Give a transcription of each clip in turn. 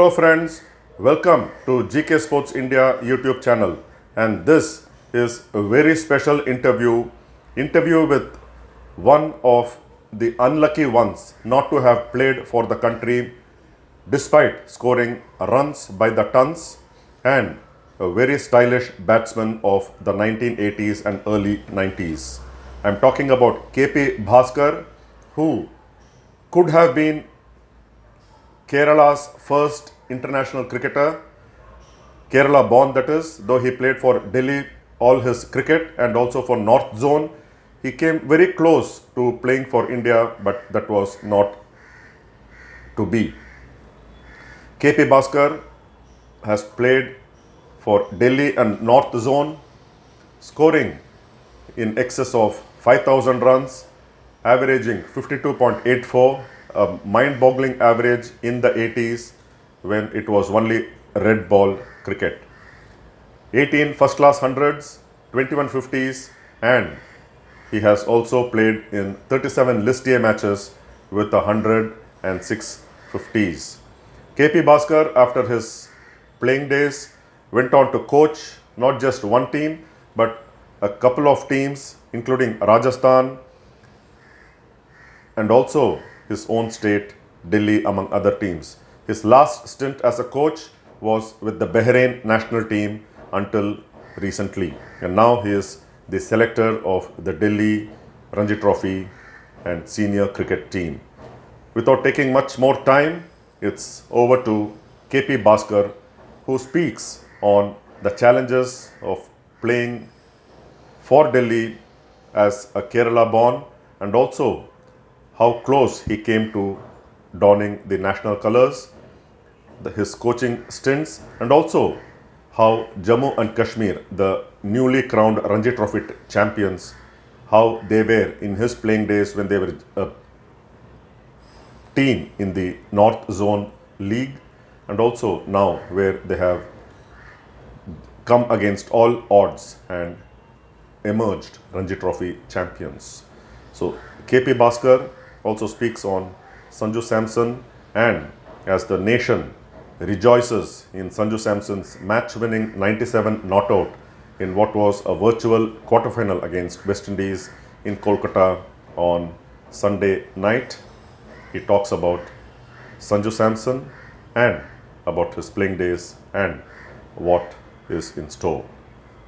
Hello friends, welcome to GK Sports India YouTube channel, and this is a very special interview with one of the unlucky ones not to have played for the country despite scoring runs by the tons, and a very stylish batsman of the 1980s and early 90s. I'm talking about KP Bhaskar, who could have been Kerala's first international cricketer, Kerala born that is, though he played for Delhi all his cricket and also for North Zone. He came very close to playing for India, but that was not to be. KP Bhaskar has played for Delhi and North Zone, scoring in excess of 5,000 runs, averaging 52.84, a mind-boggling average in the 80s when it was only red ball cricket. 18 first-class hundreds, 21 50s, and he has also played in 37 List A matches with 106 50s. KP Bhaskar, after his playing days, went on to coach not just one team but a couple of teams, including Rajasthan and also his own state, Delhi, among other teams. His last stint as a coach was with the Bahrain national team until recently, and now he is the selector of the Delhi Ranji Trophy and senior cricket team. Without taking much more time, it's over to KP Bhaskar, who speaks on the challenges of playing for Delhi as a Kerala born, and also how close he came to donning the national colours, his coaching stints, and also how Jammu and Kashmir, the newly crowned Ranji Trophy champions, how they were in his playing days when they were a team in the North Zone League, and also now where they have come against all odds and emerged Ranji Trophy champions. So KP Bhaskar also speaks on Sanju Samson, and as the nation rejoices in Sanju Samson's match-winning 97 not out in what was a virtual quarterfinal against West Indies in Kolkata on Sunday night, he talks about Sanju Samson and about his playing days and what is in store.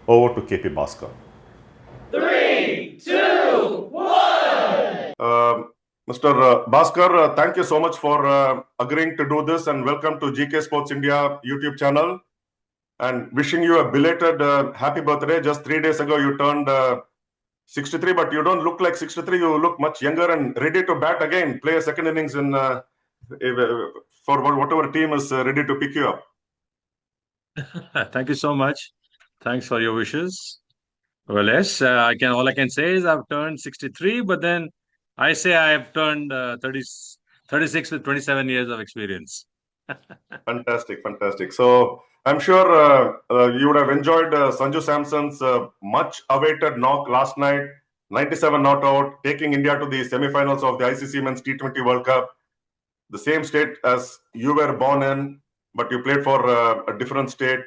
Over to KP Bhaskar. 3, 2, 1. Mr. Bhaskar, thank you so much for agreeing to do this, and welcome to GK Sports India YouTube channel, and wishing you a belated happy birthday. Just 3 days ago you turned 63, but you don't look like 63. You look much younger and ready to bat again, play a second innings in for whatever team is ready to pick you up. Thank you so much. Thanks for your wishes. Well, yes, all I can say is I've turned 63, but then I say I have turned 36 with 27 years of experience. Fantastic. So I'm sure you would have enjoyed Sanju Samson's much awaited knock last night, 97 not out, taking India to the semi-finals of the ICC Men's T20 World Cup. The same state as you were born in, but you played for a different state.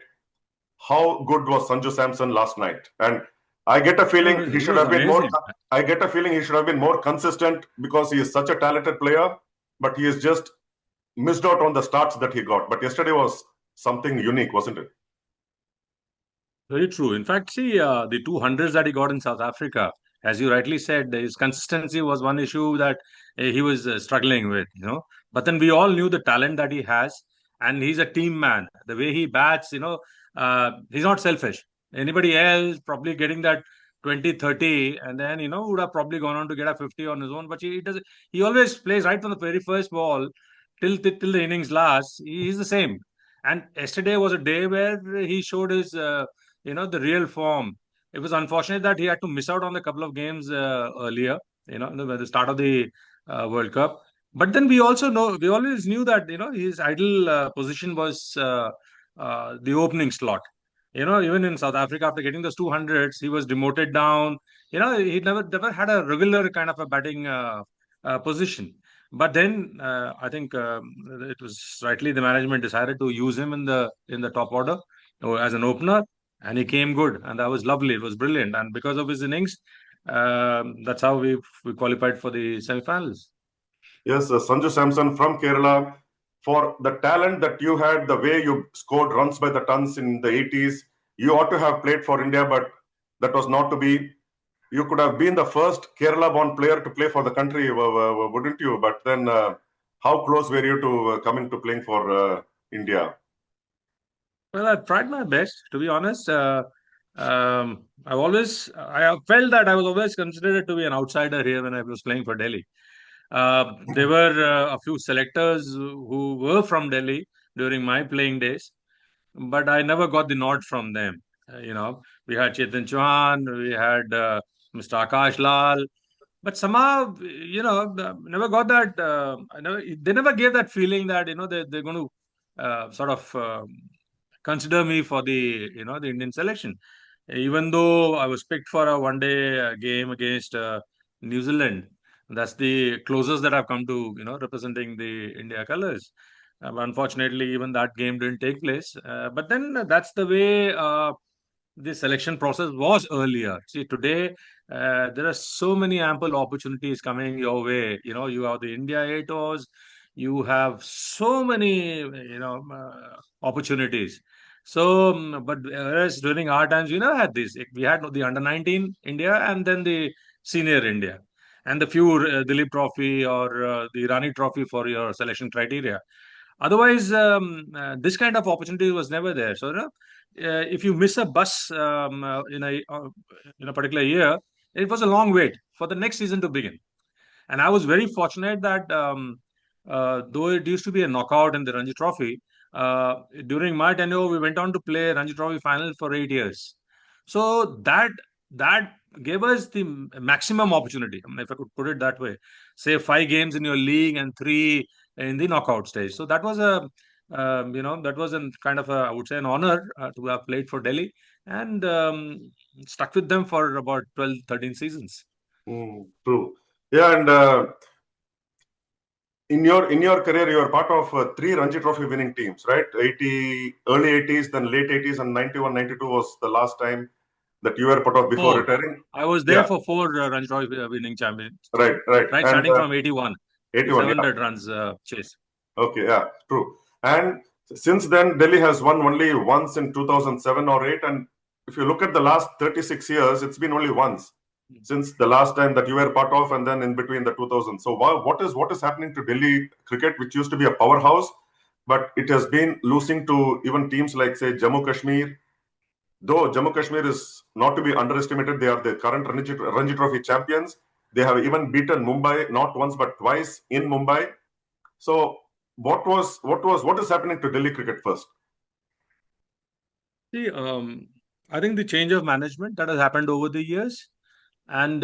How good was Sanju Samson last night? And I get a feeling he should have been more. I get a feeling he should have been more consistent because he is such a talented player, but he is just missed out on the starts that he got. But yesterday was something unique, wasn't it? Very true. In fact, see, the 200s that he got in South Africa, as you rightly said, his consistency was one issue that he was struggling with. But then we all knew the talent that he has, and he's a team man. The way he bats, he's not selfish. Anybody else probably getting that 20, 30, and then, would have probably gone on to get a 50 on his own. But he does. He always plays right from the very first ball till the innings last. He's the same. And yesterday was a day where he showed his the real form. It was unfortunate that he had to miss out on a couple of games earlier, at the start of the World Cup. But then we always knew that, his ideal position was the opening slot. Even in South Africa, after getting those 200s, he was demoted down. He never had a regular kind of a batting position. But then I think it was rightly the management decided to use him in the top order as an opener, and he came good, and that was lovely. It was brilliant, and because of his innings, that's how we qualified for the semi-finals. Yes, Sanju Samson from Kerala. For the talent that you had, the way you scored runs by the tons in the 80s, you ought to have played for India, but that was not to be. You could have been the first Kerala-born player to play for the country, wouldn't you? But then, how close were you to coming to playing for India? Well, I've tried my best, to be honest. I have felt that I was always considered to be an outsider here when I was playing for Delhi. There were a few selectors who were from Delhi during my playing days, but I never got the nod from them. We had Chetan Chauhan, we had Mr. Akash Lal, but somehow, never got that. They never gave that feeling that they're going to sort of consider me for the Indian selection. Even though I was picked for a one-day game against New Zealand, that's the closest that I've come to representing the India colors. But unfortunately, even that game didn't take place. But then that's the way the selection process was earlier. See, today there are so many ample opportunities coming your way. You have the India A tours, you have so many opportunities. So, but whereas during our times, we never had this. We had the under 19 India and then the senior India and the few Dilip Trophy or the Rani Trophy for your selection criteria. Otherwise, this kind of opportunity was never there. So, if you miss a bus in a particular year, it was a long wait for the next season to begin. And I was very fortunate that though it used to be a knockout in the Ranji Trophy, during my tenure we went on to play Ranji Trophy final for 8 years. So that gave us the maximum opportunity. I mean, if I could put it that way, say 5 games in your league and 3 in the knockout stage. So that was that was a kind of I would say an honor to have played for Delhi and stuck with them for about 12, 13 seasons. True. Yeah, and in your career, you are part of three Ranji Trophy winning teams, right? early 80s, then late 80s, and 91, 92 was the last time that you were part of before Four. retiring. I was there Yeah, for 4 Ranji Trophy winning champions, right, right. right? And Starting from 81, the 81, yeah. 700 runs chase. Okay, yeah, true. And since then, Delhi has won only once in 2007 or 8. And if you look at the last 36 years, it's been only once since the last time that you were part of, and then in between the 2000s. So what is happening to Delhi cricket, which used to be a powerhouse, but it has been losing to even teams like, say, Jammu Kashmir. Though Jammu Kashmir is not to be underestimated, they are the current Ranji Trophy champions. They have even beaten Mumbai not once but twice in Mumbai. So what is happening to Delhi cricket first? See, I think the change of management that has happened over the years, and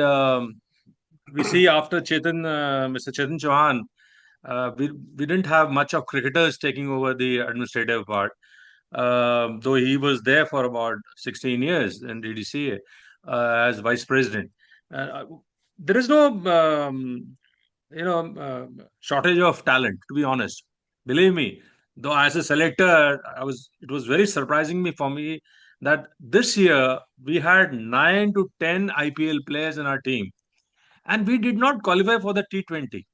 we see after Mr. Chetan Chauhan, we didn't have much of cricketers taking over the administrative part. Though he was there for about 16 years in DDCA as vice president. Uh, there is no shortage of talent, to be honest. Believe me, though as a selector, it was very surprising me for me that this year we had 9 to 10 IPL players in our team, and we did not qualify for the T20.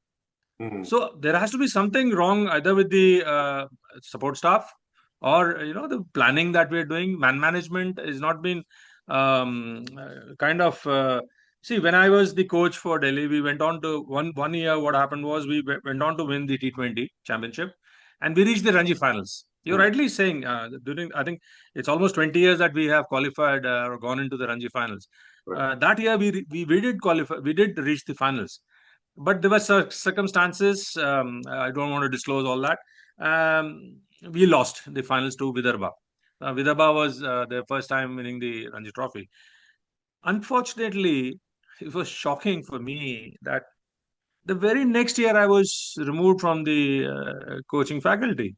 Hmm. So there has to be something wrong either with the support staff or the planning that we're doing. Man management is not been kind of see. When I was the coach for Delhi, we went on to one year. What happened was we went on to win the T20 championship, and we reached the Ranji finals. You're Hmm. rightly saying during I think it's almost 20 years that we have qualified or gone into the Ranji finals. Right. That year we did qualify. We did reach the finals, but there were circumstances. I don't want to disclose all that. We lost the finals to Vidarbha. Vidarbha was their first time winning the Ranji Trophy. Unfortunately, it was shocking for me that the very next year I was removed from the coaching faculty.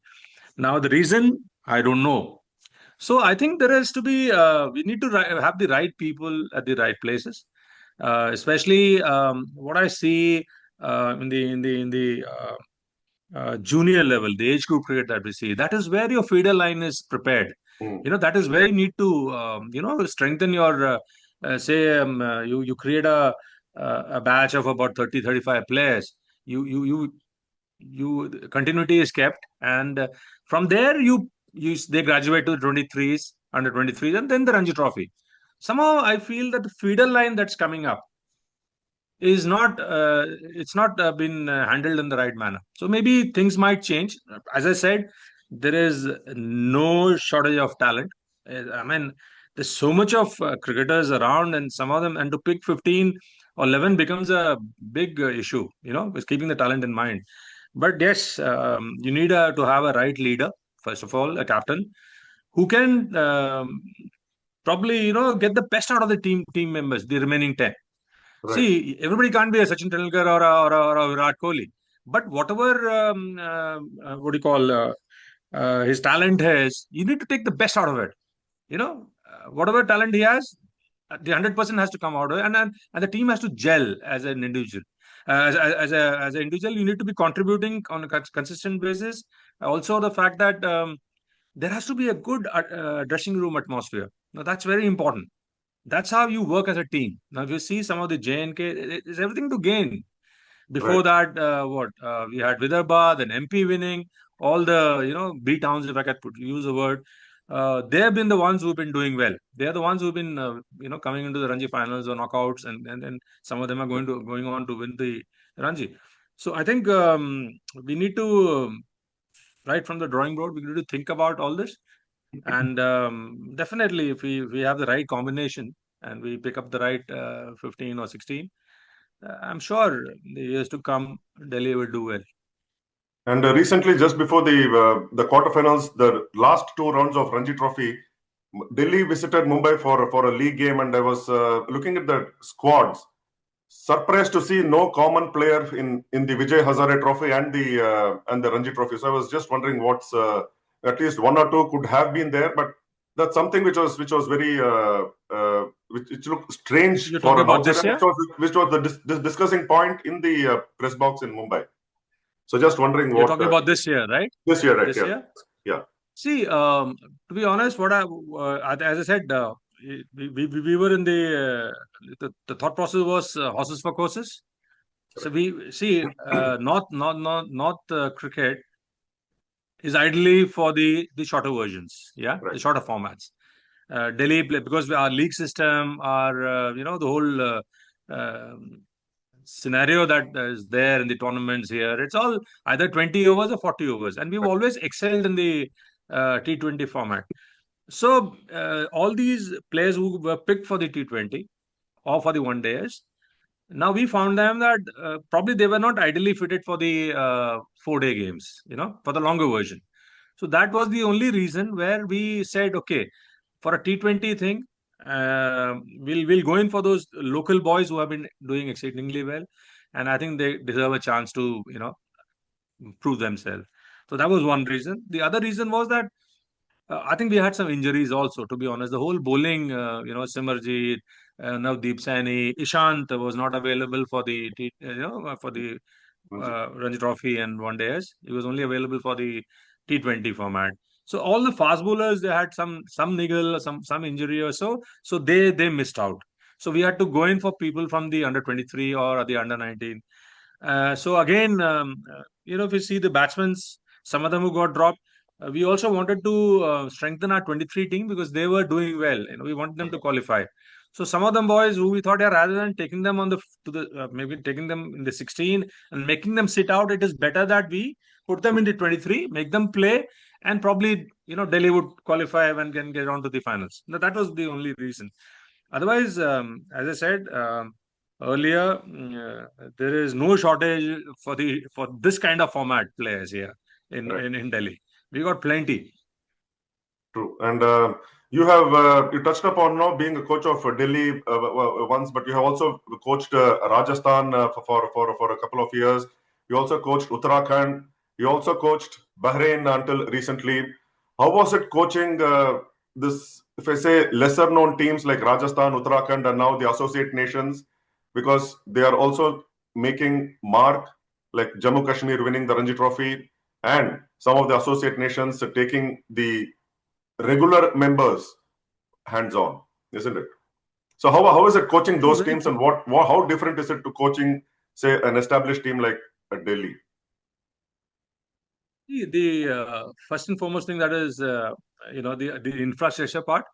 Now, the reason I don't know. So I think there has to be, we need to have the right people at the right places. Especially what I see. junior level, the age group cricket that we see, that is where your feeder line is prepared. Mm. That is where you need to, strengthen your, you create a batch of about 30-35 players. You continuity is kept, and from there they graduate to 23s, under 23s, and then the Ranji Trophy. Somehow, I feel that the feeder line that's coming up is not it's not been handled in the right manner. So maybe things might change. As I said, there is no shortage of talent. I mean, there's so much of cricketers around, and some of them, and to pick 15 or 11 becomes a big issue, with keeping the talent in mind. But yes, you need to have a right leader, first of all, a captain who can probably get the best out of the team members, the remaining 10. Right. See, everybody can't be a Sachin Tendulkar or a Virat Kohli, but whatever what do you call his talent has, you need to take the best out of it. Whatever talent he has, the 100% has to come out of it, and the team has to gel as an individual. As an individual, you need to be contributing on a consistent basis. Also, the fact that there has to be a good dressing room atmosphere. Now, that's very important. That's how you work as a team. Now, if you see some of the JNK, there's everything to gain. Before Right. that, we had Vidarbha, then MP winning, all the B towns, if I could use a word. They have been the ones who've been doing well. They are the ones who've been coming into the Ranji finals or knockouts, and then some of them are going on to win the Ranji. So I think we need to right from the drawing board. We need to think about all this, and definitely, if we have the right combination and we pick up the right 15 or 16, I'm sure the years to come, Delhi will do well. And recently, just before the quarterfinals, the last two rounds of Ranji Trophy, Delhi visited Mumbai for a league game, and I was looking at the squads. Surprised to see no common player in the Vijay Hazare Trophy and the Ranji Trophy. So I was just wondering what's at least one or two could have been there, but that's something which was very which looked strange You're for talking an about this outsider, year? which was the discussing point in the press box in Mumbai. So just wondering You're what talking about this year, right? this year, right? This Yeah, year? yeah, See, to be honest, as I said, we were in the thought process was horses for courses. So we see North cricket is ideally for the shorter versions, yeah, the right. shorter formats. Delhi play because our league system, our the whole scenario that is there in the tournaments here. It's all either 20 overs or 40 overs, and we've always excelled in the T20 format. So all these players who were picked for the T20 or for the one days, now we found them that probably they were not ideally fitted for the 4-day games, for the longer version. So that was the only reason where we said, okay, for a T20 thing, we'll go in for those local boys who have been doing exceedingly well, and I think they deserve a chance to prove themselves. So that was one reason. The other reason was that I think we had some injuries also. To be honest, the whole bowling, Simarjeet, Navdeep Saini, Ishant was not available for the Ranji Trophy and one days. He was only available for the T20 format. So all the fast bowlers, they had some niggle, some injury or so. So they missed out. So we had to go in for people from the under 23 or the under 19. So again, if you see the batsmen, some of them who got dropped, we also wanted to strengthen our 23 team because they were doing well. We wanted them to qualify. So some of them boys who we thought, yeah, rather than taking them maybe taking them in the 16 and making them sit out, it is better that we put them in the 23, make them play, and probably Delhi would qualify and can get on to the finals. Now, that was the only reason. Otherwise, as I said earlier, there is no shortage for this kind of format players here Right. in Delhi. We got plenty. True. And you touched upon now being a coach of Delhi once, but you have also coached Rajasthan for a couple of years. You also coached Uttarakhand. You also coached Bahrain until recently. How was it coaching this, if I say, lesser known teams like Rajasthan, Uttarakhand, and now the associate nations? Because they are also making mark, like Jammu Kashmir winning the Ranji Trophy, and some of the associate nations taking the regular members hands on, isn't it? So how is it coaching True, those very teams, true. and what how different is it to coaching, say, an established team like Delhi? The first and foremost thing that is, the infrastructure part.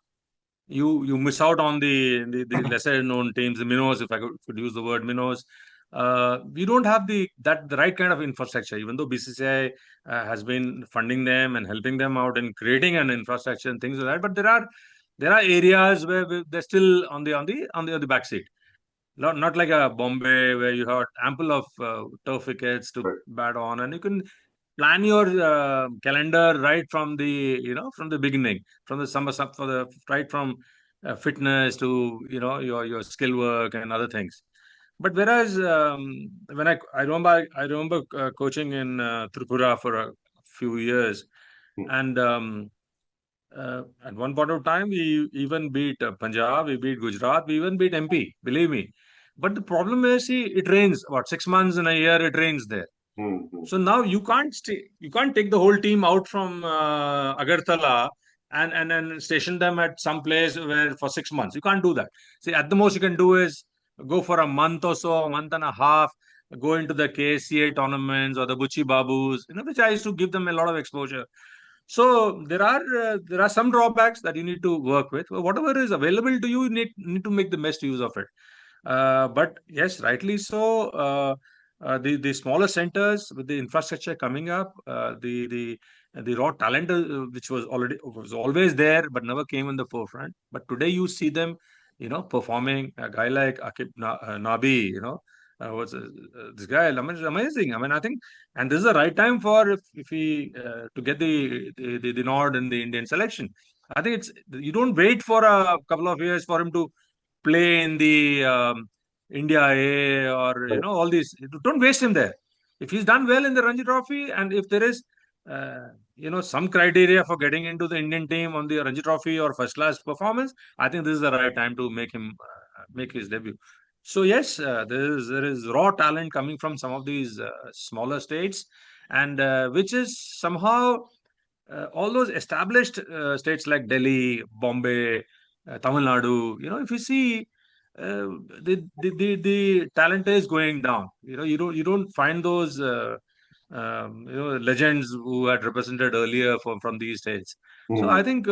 You miss out on the lesser known teams, the minnows, if I could use the word minnows. We don't have the right kind of infrastructure, even though BCCI has been funding them and helping them out and creating an infrastructure and things like that. But there are areas where they're still on the back seat. Not like a Bombay where you have ample of turf wickets to Right. bat on, and you can plan your calendar right from from the beginning, from the summer for the right from fitness to your skill work and other things. But whereas when I remember coaching in Tripura for a few years, Hmm. and at one point of time, we even beat Punjab, we beat Gujarat, we even beat MP, believe me. But the problem is, see, it rains about 6 months in a year, it rains there. Hmm. Hmm. So now you can't take the whole team out from Agartala and then station them at some place where for 6 months. You can't do that. See, at the most you can do is go for a month or so, a month and a half, go into the KCA tournaments or the Buchi Babus, which I used to give them a lot of exposure. So there are some drawbacks that you need to work with. Whatever is available to you, you need to make the best use of it. But yes, rightly so. The smaller centers with the infrastructure coming up, the raw talent which was always there but never came in the forefront. But today you see them, performing. A guy like Akib Nabi, was this guy amazing. I mean, I think, and this is the right time for if he to get the nod in the Indian selection. I think it's you don't wait for a couple of years for him to play in the India A or Right. all these. Don't waste him there. If he's done well in the Ranji Trophy, and if there is some criteria for getting into the Indian team on the Ranji Trophy or first class performance, I think this is the right time to make him make his debut. So yes, there is raw talent coming from some of these smaller states, and which is somehow all those established states like Delhi, Bombay, Tamil Nadu, if you see the talent is going down. You don't find those legends who had represented earlier from these states. So I Hmm. think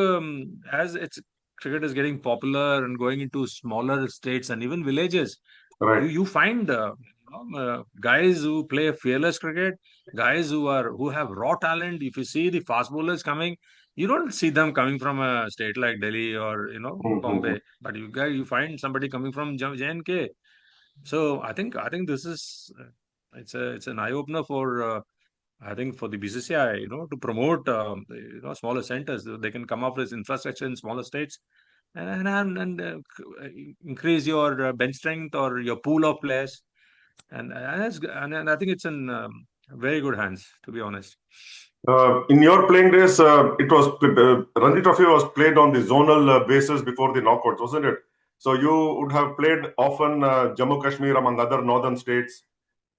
as it's cricket is getting popular and going into smaller states and even villages, you Right. you find guys who play fearless cricket, guys who have raw talent. If you see the fast bowlers coming, you don't see them coming from a state like Delhi or Hmm. Hmm. Hmm. Bombay, but you find somebody coming from J&K. So I think this is it's an eye opener for I think for the BCCI, to promote smaller centers. They can come up with infrastructure in smaller states and increase your bench strength or your pool of players. And I think it's in very good hands, to be honest. In your playing days, Ranji Trophy was played on the zonal basis before the knockouts, wasn't it? So you would have played often Jammu Kashmir among other northern states.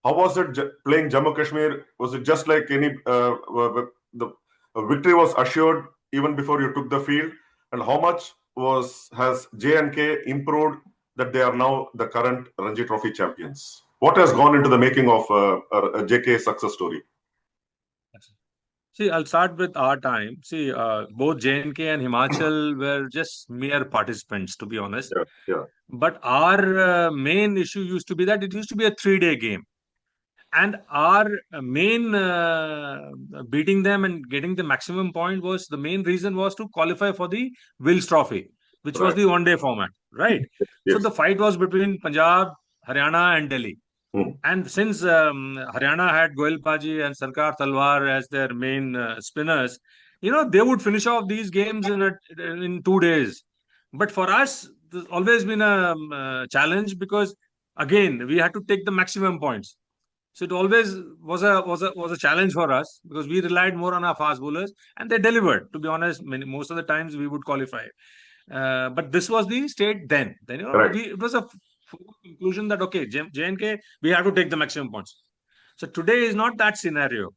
How was it playing Jammu Kashmir? Was it just like any the victory was assured even before you took the field? And how much was has J&K improved that they are now the current Ranji Trophy champions? What has gone into the making of a JK success story? See, I'll start with our time. See, both J&K and Himachal were just mere participants, to be honest. Yeah, yeah, But our main issue used to be that it used to be a 3-day game. And our main beating them and getting the maximum point was the main reason was to qualify for the Wills Trophy, which was right. the 1-day format, right? So Yes. the fight was between Punjab, Haryana, and Delhi. Hmm. And since Haryana had Goel Paji and Sarkar Talwar as their main spinners, they would finish off these games in 2 days. But for us, there's always been a challenge because again we had to take the maximum points. So it always was a challenge for us because we relied more on our fast bowlers and they delivered. To be honest, most of the times we would qualify. But this was the state then. Then Right. it was a conclusion that okay, JNK, we have to take the maximum points. So today is not that scenario.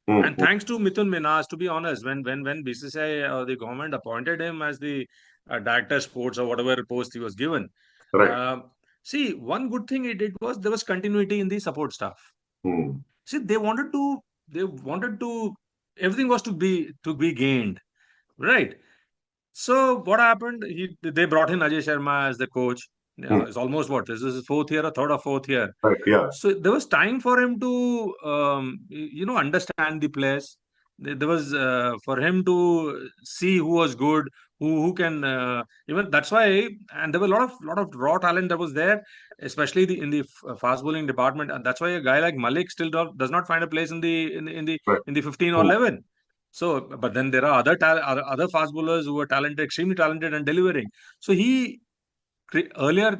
And Mm-hmm. thanks to Mithun Minhas, to be honest, when BCCI the government appointed him as the director sports or whatever post he was given, Right. uh, see, one good thing he did was there was continuity in the support staff. Mm. See, they wanted to everything was to be gained, right? So what happened? They brought in Ajay Sharma as the coach. Mm. It's almost what this is his fourth year or third or fourth year. Right. Yeah. So there was time for him to understand the players. There was for him to see who was good, who can even that's why. And there were a lot of raw talent that was there, especially in the fast bowling department. And that's why a guy like Malik still does not find a place Right. in the 15 or Mm. 11. So, but then there are other fast bowlers who are talented, extremely talented and delivering. So earlier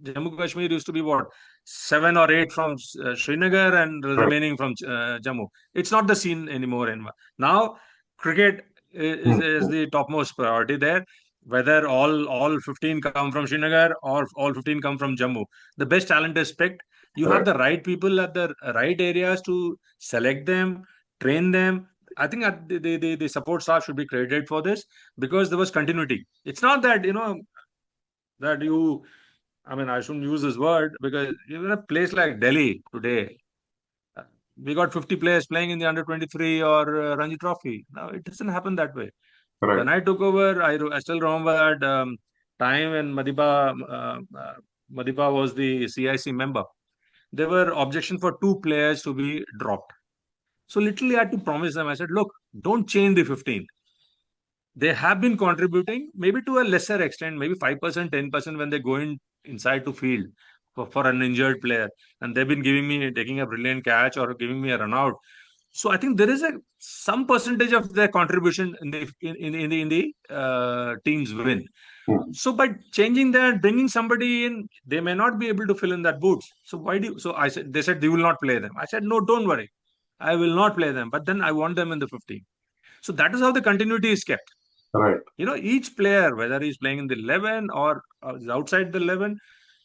Jammu Kashmir used to be what, seven or eight from Srinagar and the Right. remaining from Jammu. It's not the scene anymore. Now, cricket Mm. is the topmost priority there. Whether all 15 come from Srinagar or all 15 come from Jammu, the best talent is picked. You have Right. the right people at the right areas to select them, train them. I think that the support staff should be credited for this because there was continuity. It's not that that you I mean, I shouldn't use this word because even a place like Delhi today, uh, we got 50 players playing in the under 23 or Ranji Trophy. Now, it doesn't happen that way. Right. When I took over, I still remember that time when Madiba was the CIC member. There were objections for two players to be dropped. So literally, I had to promise them. I said, look, don't change the 15. They have been contributing maybe to a lesser extent, maybe 5%, 10% when they go inside to field for an injured player. And they've been taking a brilliant catch or giving me a run out. So I think there is a some percentage of their contribution in the team's win. Mm. So by changing that, bringing somebody in, they may not be able to fill in that boots. So why do you, so I said they said they will not play them. I said no, don't worry, I will not play them. But then I want them in the 15. So that is how the continuity is kept. Right. Each player, whether he's playing in the 11 or is outside the 11,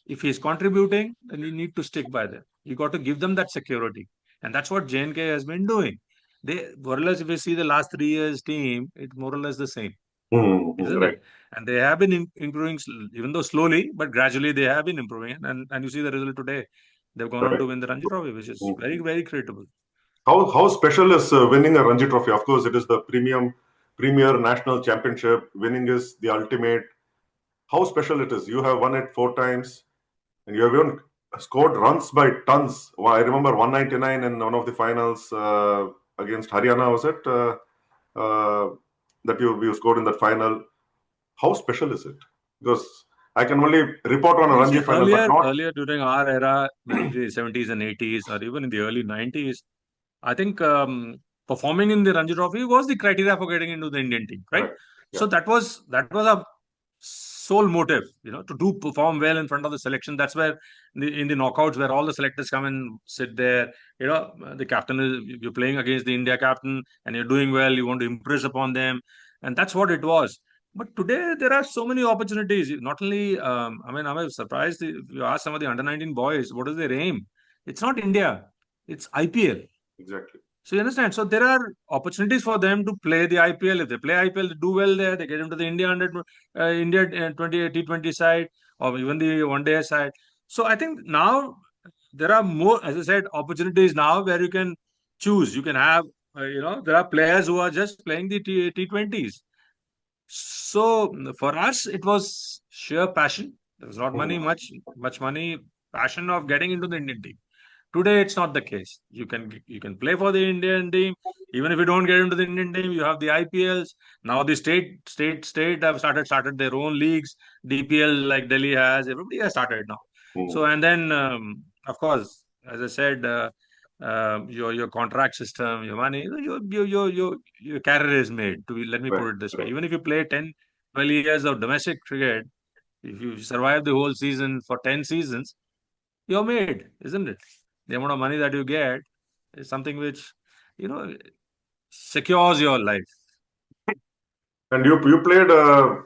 if he's contributing, then you need to stick by them. You got to give them that security. And that's what JNK has been doing. They, more or less, if you see the last 3 years team, it's more or less the same, Mm. isn't Right. it? And they have been improving, even though slowly, but gradually they have been improving. And you see the result today. They've gone on Right. to win the Ranji Trophy, which is Mm. very, very creditable. How special is winning a Ranji Trophy? Of course, it is the premier national championship. Winning is the ultimate. How special it is? You have won it 4 times, and you have even scored runs by tons. Well, I remember 199 in one of the finals against Haryana. Was it that you scored in that final? How special is it? Because I can only report on a You Ranji see, final, but not earlier during our era, maybe the 70s and 80s, or even in the early 90s, I think performing in the Ranji Trophy was the criteria for getting into the Indian team, right? correct. Yeah, So that was a sole motive, to do perform well in front of the selection. That's where in the knockouts, where all the selectors come and sit there. The captain you're playing against the India captain, and you're doing well. You want to impress upon them, and that's what it was. But today there are so many opportunities. Not only, I mean, I'm surprised if you ask some of the under 19 boys, what is their aim? It's not India. It's IPL. exactly. So you understand? So there are opportunities for them to play the IPL. If they play IPL, they do well there. They get into the India 20 T20 side or even the one day side. So I think now there are more, as I said, opportunities now where you can choose. You can have, there are players who are just playing the T20s. So for us, it was sheer passion. There was not Mm. much money, passion of getting into the Indian team. Today, it's not the case. You can play for the Indian team. Even if you don't get into the Indian team, you have the IPLs. Now the state have started their own leagues. DPL like Delhi has. Everybody has started now. Mm. So and then of course, as I said, your contract system, your money, your career is made. Let me Right, put it this way: right. even if you play 10, 12 years of domestic cricket, if you survive the whole season for 10 seasons, you're made, isn't it? The amount of money that you get is something which, you know, secures your life. And you played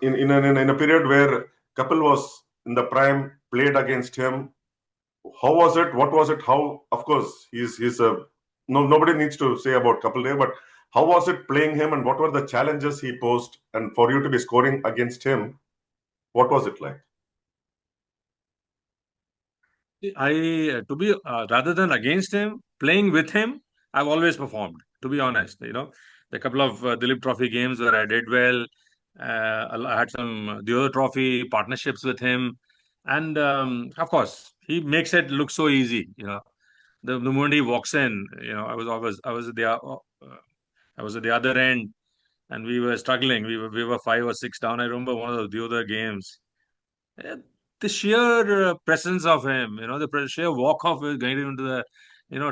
in a period where Kapil was in the prime. played against him. How was it? What was it? How? Of course, he's a no. Nobody needs to say about Kapil Dev, but how was it playing him, and what were the challenges he posed? And for you to be scoring against him, what was it like? To be rather than against him, playing with him, I've always performed. To be honest, the couple of Dilip Trophy games where I did well. I had some the other trophy partnerships with him, and of course, he makes it look so easy. The moment he walks in, I was at the other end, and we were struggling. We were 5 or 6 down. I remember one of the other games. Eh, The sheer presence of him, sheer walk off with going into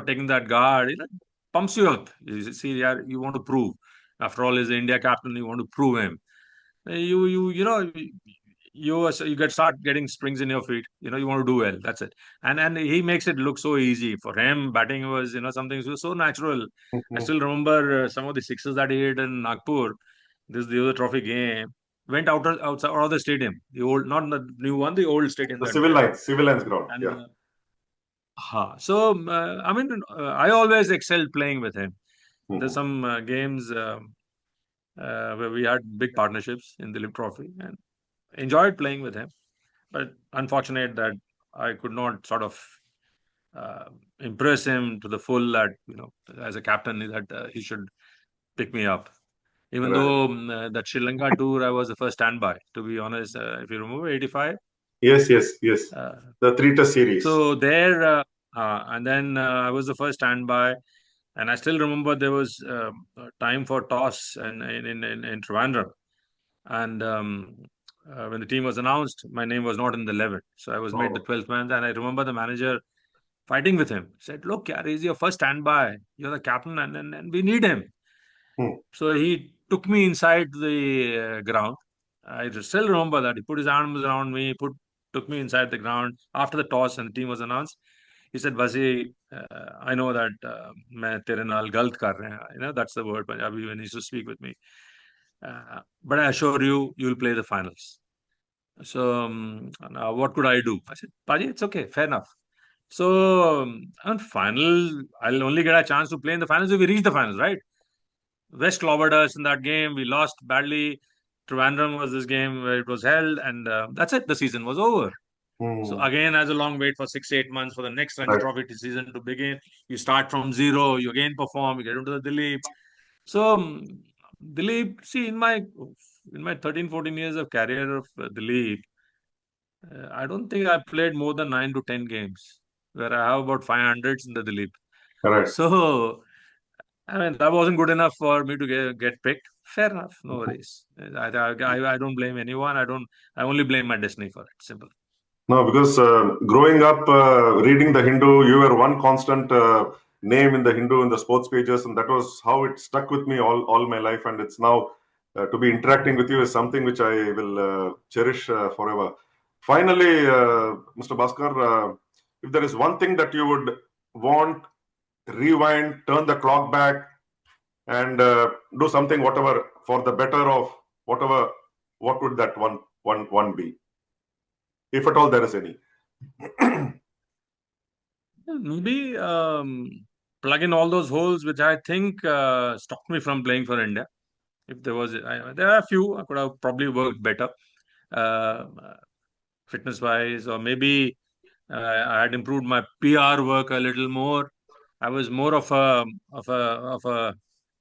taking that guard, pumps you up. You see, yeah, you want to prove. After all, he's the India captain. You want to prove him. You get start getting springs in your feet. You want to do well. That's it. And he makes it look so easy for him. Batting was something so natural. I Mhm. still remember some of the sixes that he hit in Nagpur. This is the other trophy game. Went outside out of the stadium. The old, not the new one, the old stadium The that we had. civil lines ground. And Yeah. so I mean, I always excelled playing with him. There's Mhm. some games where we had big partnerships in the Lip Trophy and enjoyed playing with him. But unfortunate that I could not sort of uh, impress him to the full that as a captain that he should pick me up. Even Right. though that Sri Lanka tour, I was the first standby. To be honest, if you remember '85. Yes, yes, yes. Uh, The three-test series. so there, and then I was the first standby, and I still remember there was time for toss in Trivandrum, and when the team was announced, my name was not in the 11, so I was made the Oh. 12th man. And I remember the manager fighting with him. Said, "Look, yaar, he's your first standby. You're the captain, and we need him." Hmm. So he took me inside the ground. I still remember that he put his arms around me, took me inside the ground after the toss and the team was announced. He said, "Vasi, I know that मैं तेरे नाल गलत कर रहे हैं." That's the word Punjabi when he used to speak with me. But I assure you, you'll play the finals. So now what could I do? I said, "Paji, it's okay, fair enough." So on final, I'll only get a chance to play in the finals if we reach the finals, right? West clobbered us in that game. We lost badly. Trivandrum was this game where it was held, and that's it. The season was over. So Hmm. again, as a long wait for 6 8 months for the next Ranji Right. Trophy season to begin. You start from zero. You again perform. You get into the Dilip. So Dilip, see in my 13 14 years of career of Dilip, I don't think I played more than 9 to 10 games where I have about 500s in the Dilip. Correct. So I mean, that wasn't good enough for me to get picked. Fair enough, no worries. I don't blame anyone. I only blame my destiny for it. Simple. No, because growing up reading the Hindu, you were one constant name in the Hindu in the sports pages, and that was how it stuck with me all my life. And it's now to be interacting with you is something which I will cherish forever. Finally, Mr. Bhaskar, if there is one thing that you would want, rewind, turn the clock back, and do something, whatever, for the better of whatever, what would that one be, if at all there is any? Maybe plug in all those holes which I think stopped me from playing for India. If there are a few I could have probably worked better, uh, fitness wise, or maybe I had improved my PR work a little more. I was more of a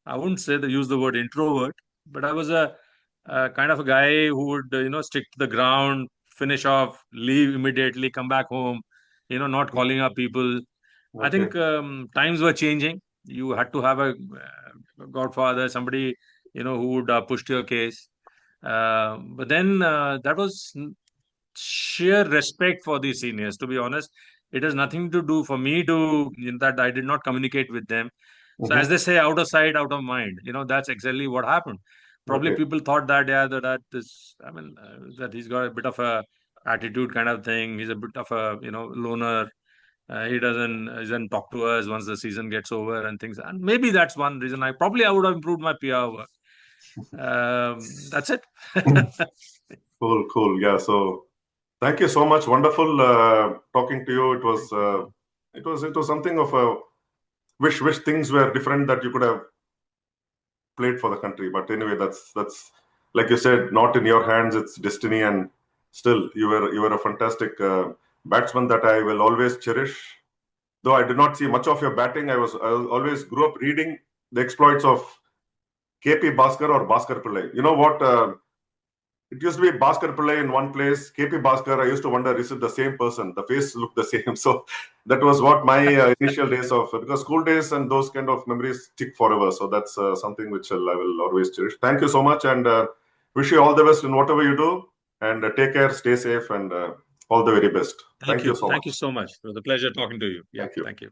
I wouldn't say use the word introvert, but I was a kind of a guy who would stick to the ground, finish off, leave immediately, come back home, not calling up people. I Okay. think times were changing. You had to have a godfather, somebody who would push to your case. But then that was sheer respect for the seniors. To be honest, it has nothing to do for me to that I did not communicate with them. So as Mhm. they say, out of sight, out of mind. That's exactly what happened. Probably Okay. people thought that yeah, that this. I mean, that he's got a bit of a attitude kind of thing. He's a bit of a loner. He doesn't talk to us once the season gets over and things. And maybe that's one reason. I would have improved my PR work. That's it. Cool, cool. Yeah. So Thank you so much. Wonderful talking to you. It was something of a wish things were different, that you could have played for the country. But anyway, that's like you said, not in your hands. It's destiny, and still you were a fantastic batsman that I will always cherish. Though I did not see much of your batting, I always grew up reading the exploits of KP Bhaskar or Bhaskar Pillai. You know what? It used to be Bhaskar Pillai in one place, KP Bhaskar. I used to wonder, is it the same person? The face looked the same. So that was what my initial days of, because school days and those kind of memories stick forever. So that's something which I will always cherish. Thank you so much, and wish you all the best in whatever you do. And take care, stay safe, and all the very best. Thank Thank you you. so Thank you much. so much. It was a pleasure talking to you. Yeah, Thank you. thank you.